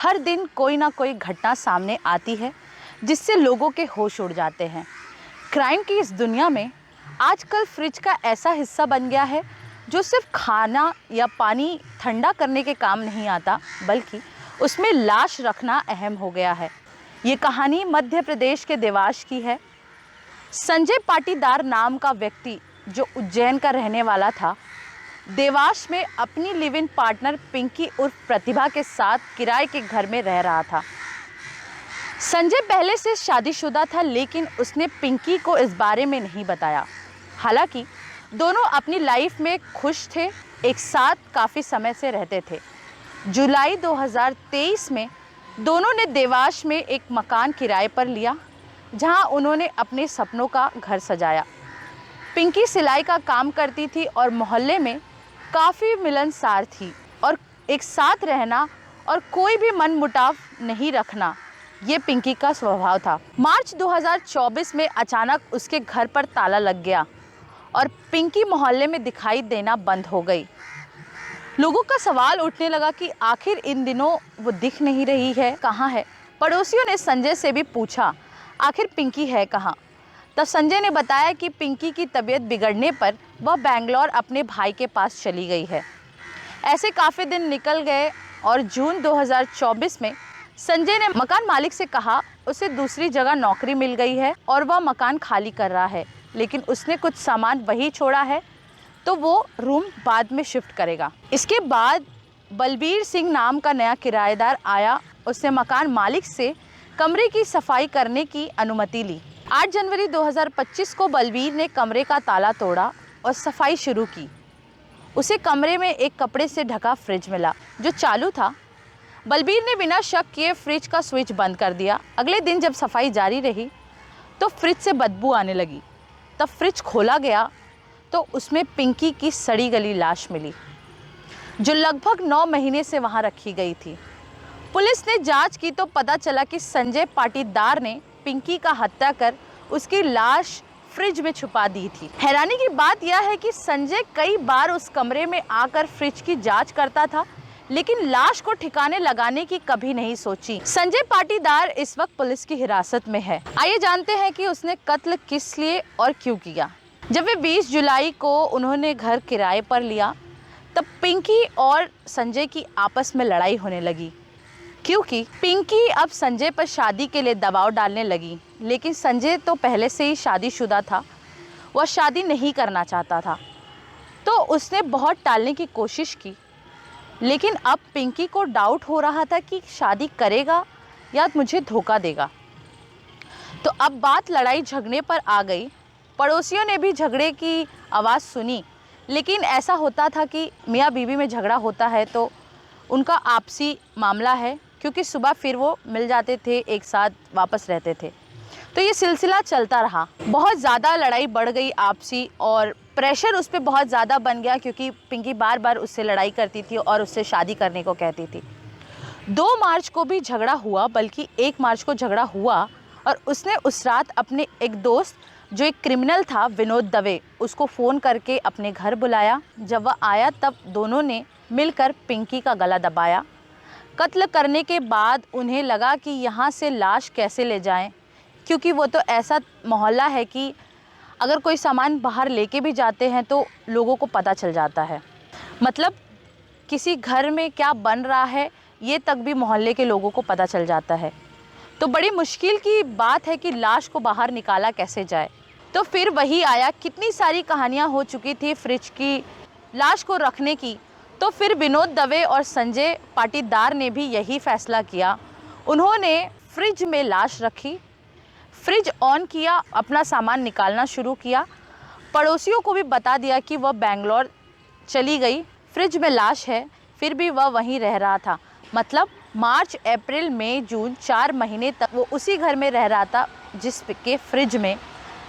हर दिन कोई ना कोई घटना सामने आती है जिससे लोगों के होश उड़ जाते हैं। क्राइम की इस दुनिया में आजकल फ्रिज का ऐसा हिस्सा बन गया है जो सिर्फ खाना या पानी ठंडा करने के काम नहीं आता, बल्कि उसमें लाश रखना अहम हो गया है। ये कहानी मध्य प्रदेश के देवास की है। संजय पाटीदार नाम का व्यक्ति जो उज्जैन का रहने वाला था, देवास में अपनी लिव इन पार्टनर पिंकी उर्फ प्रतिभा के साथ किराए के घर में रह रहा था। संजय पहले से शादीशुदा था, लेकिन उसने पिंकी को इस बारे में नहीं बताया। हालांकि दोनों अपनी लाइफ में खुश थे, एक साथ काफ़ी समय से रहते थे। जुलाई 2023 में दोनों ने देवास में एक मकान किराए पर लिया, जहां उन्होंने अपने सपनों का घर सजाया। पिंकी सिलाई का काम करती थी और मोहल्ले में काफ़ी मिलनसार थी, और एक साथ रहना और कोई भी मनमुटाव नहीं रखना, ये पिंकी का स्वभाव था। मार्च 2024 में अचानक उसके घर पर ताला लग गया और पिंकी मोहल्ले में दिखाई देना बंद हो गई। लोगों का सवाल उठने लगा कि आखिर इन दिनों वो दिख नहीं रही है, कहाँ है। पड़ोसियों ने संजय से भी पूछा, आखिर पिंकी है कहाँ। तब संजय ने बताया कि पिंकी की तबीयत बिगड़ने पर वह बेंगलोर अपने भाई के पास चली गई है। ऐसे काफ़ी दिन निकल गए और जून 2024 में संजय ने मकान मालिक से कहा उसे दूसरी जगह नौकरी मिल गई है और वह मकान खाली कर रहा है, लेकिन उसने कुछ सामान वही छोड़ा है, तो वो रूम बाद में शिफ्ट करेगा। इसके बाद बलबीर सिंह नाम का नया किराएदार आया। उसने मकान मालिक से कमरे की सफाई करने की अनुमति ली। 8 जनवरी 2025 को बलबीर ने कमरे का ताला तोड़ा और सफाई शुरू की। उसे कमरे में एक कपड़े से ढका फ्रिज मिला जो चालू था। बलबीर ने बिना शक किए फ्रिज का स्विच बंद कर दिया। अगले दिन जब सफाई जारी रही तो फ्रिज से बदबू आने लगी। तब फ्रिज खोला गया तो उसमें पिंकी की सड़ी गली लाश मिली, जो लगभग 9 महीने से वहां रखी गई थी। पुलिस ने जांच की तो पता चला कि संजय पाटीदार ने पिंकी का हत्या कर उसकी लाश फ्रिज में छुपा दी थी। हैरानी की बात यह है कि संजय कई बार उस कमरे में आकर फ्रिज की जांच करता था, लेकिन लाश को ठिकाने लगाने की कभी नहीं सोची। संजय पाटीदार इस वक्त पुलिस की हिरासत में है। आइए जानते हैं कि उसने कत्ल किस लिए और क्यों किया। जब वे 20 जुलाई को उन्होंने घर किराए पर लिया, तब पिंकी और संजय की आपस में लड़ाई होने लगी, क्योंकि पिंकी अब संजय पर शादी के लिए दबाव डालने लगी। लेकिन संजय तो पहले से ही शादीशुदा था, वह शादी नहीं करना चाहता था, तो उसने बहुत टालने की कोशिश की। लेकिन अब पिंकी को डाउट हो रहा था कि शादी करेगा या मुझे धोखा देगा। तो अब बात लड़ाई झगड़े पर आ गई। पड़ोसियों ने भी झगड़े की आवाज़ सुनी, लेकिन ऐसा होता था कि मियाँ बीवी में झगड़ा होता है तो उनका आपसी मामला है, क्योंकि सुबह फिर वो मिल जाते थे, एक साथ वापस रहते थे। तो ये सिलसिला चलता रहा। बहुत ज़्यादा लड़ाई बढ़ गई आपसी, और प्रेशर उस पर बहुत ज़्यादा बन गया, क्योंकि पिंकी बार बार उससे लड़ाई करती थी और उससे शादी करने को कहती थी। 2 मार्च को भी झगड़ा हुआ, बल्कि 1 मार्च को झगड़ा हुआ, और उसने उस रात अपने एक दोस्त जो एक क्रिमिनल था, विनोद दवे, उसको फ़ोन करके अपने घर बुलाया। जब वह आया तब दोनों ने मिलकर पिंकी का गला दबाया। कत्ल करने के बाद उन्हें लगा कि यहाँ से लाश कैसे ले जाएं, क्योंकि वो तो ऐसा मोहल्ला है कि अगर कोई सामान बाहर लेके भी जाते हैं तो लोगों को पता चल जाता है। मतलब किसी घर में क्या बन रहा है ये तक भी मोहल्ले के लोगों को पता चल जाता है। तो बड़ी मुश्किल की बात है कि लाश को बाहर निकाला कैसे जाए। तो फिर वही आया। कितनी सारी कहानियाँ हो चुकी थी फ्रिज की लाश को रखने की, तो फिर विनोद दवे और संजय पाटीदार ने भी यही फैसला किया। उन्होंने फ्रिज में लाश रखी, फ्रिज ऑन किया, अपना सामान निकालना शुरू किया। पड़ोसियों को भी बता दिया कि वह बेंगलोर चली गई, फ्रिज में लाश है, फिर भी वह वहीं रह रहा था। मतलब मार्च, अप्रैल, मई, जून 4 महीने तक वो उसी घर में रह रहा था जिसके फ्रिज में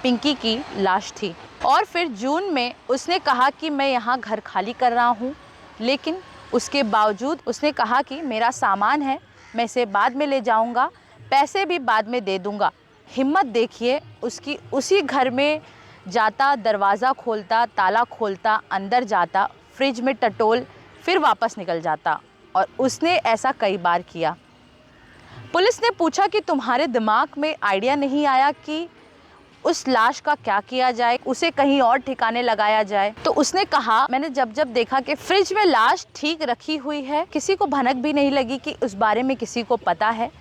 पिंकी की लाश थी। और फिर जून में उसने कहा कि मैं यहाँ घर खाली कर रहा हूँ, लेकिन उसके बावजूद उसने कहा कि मेरा सामान है, मैं इसे बाद में ले जाऊँगा, पैसे भी बाद में दे दूँगा। हिम्मत देखिए उसकी। उसी घर में जाता, दरवाज़ा खोलता, ताला खोलता, अंदर जाता, फ्रिज में टटोल, फिर वापस निकल जाता। और उसने ऐसा कई बार किया। पुलिस ने पूछा कि तुम्हारे दिमाग में आइडिया नहीं आया कि उस लाश का क्या किया जाए, उसे कहीं और ठिकाने लगाया जाए? तो उसने कहा, मैंने जब जब देखा कि फ्रिज में लाश ठीक रखी हुई है, किसी को भनक भी नहीं लगी कि उस बारे में किसी को पता है,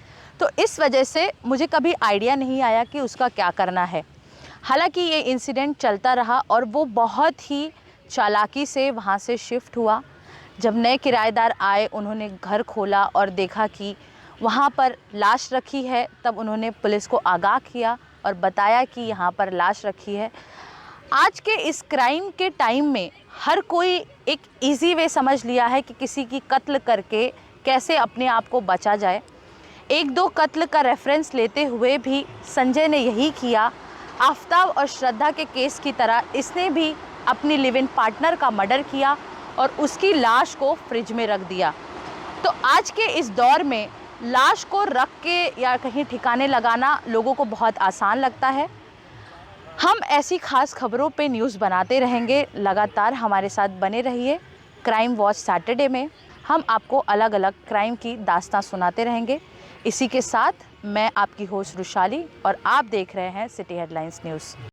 तो इस वजह से मुझे कभी आइडिया नहीं आया कि उसका क्या करना है। हालांकि ये इंसिडेंट चलता रहा और वो बहुत ही चालाकी से वहाँ से शिफ्ट हुआ। जब नए किराएदार आए, उन्होंने घर खोला और देखा कि वहाँ पर लाश रखी है, तब उन्होंने पुलिस को आगाह किया और बताया कि यहाँ पर लाश रखी है। आज के इस क्राइम के टाइम में हर कोई एक इजी वे समझ लिया है कि किसी की कत्ल करके कैसे अपने आप को बचा जाए। एक दो कत्ल का रेफरेंस लेते हुए भी संजय ने यही किया। आफताब और श्रद्धा के केस की तरह इसने भी अपनी लिव इन पार्टनर का मर्डर किया और उसकी लाश को फ्रिज में रख दिया। तो आज के इस दौर में लाश को रख के या कहीं ठिकाने लगाना लोगों को बहुत आसान लगता है। हम ऐसी खास खबरों पे न्यूज़ बनाते रहेंगे। लगातार हमारे साथ बने रहिए। क्राइम वॉच सैटरडे में हम आपको अलग अलग क्राइम की दास्तां सुनाते रहेंगे। इसी के साथ मैं आपकी होस्ट रुशाली और आप देख रहे हैं सिटी हेडलाइंस न्यूज़।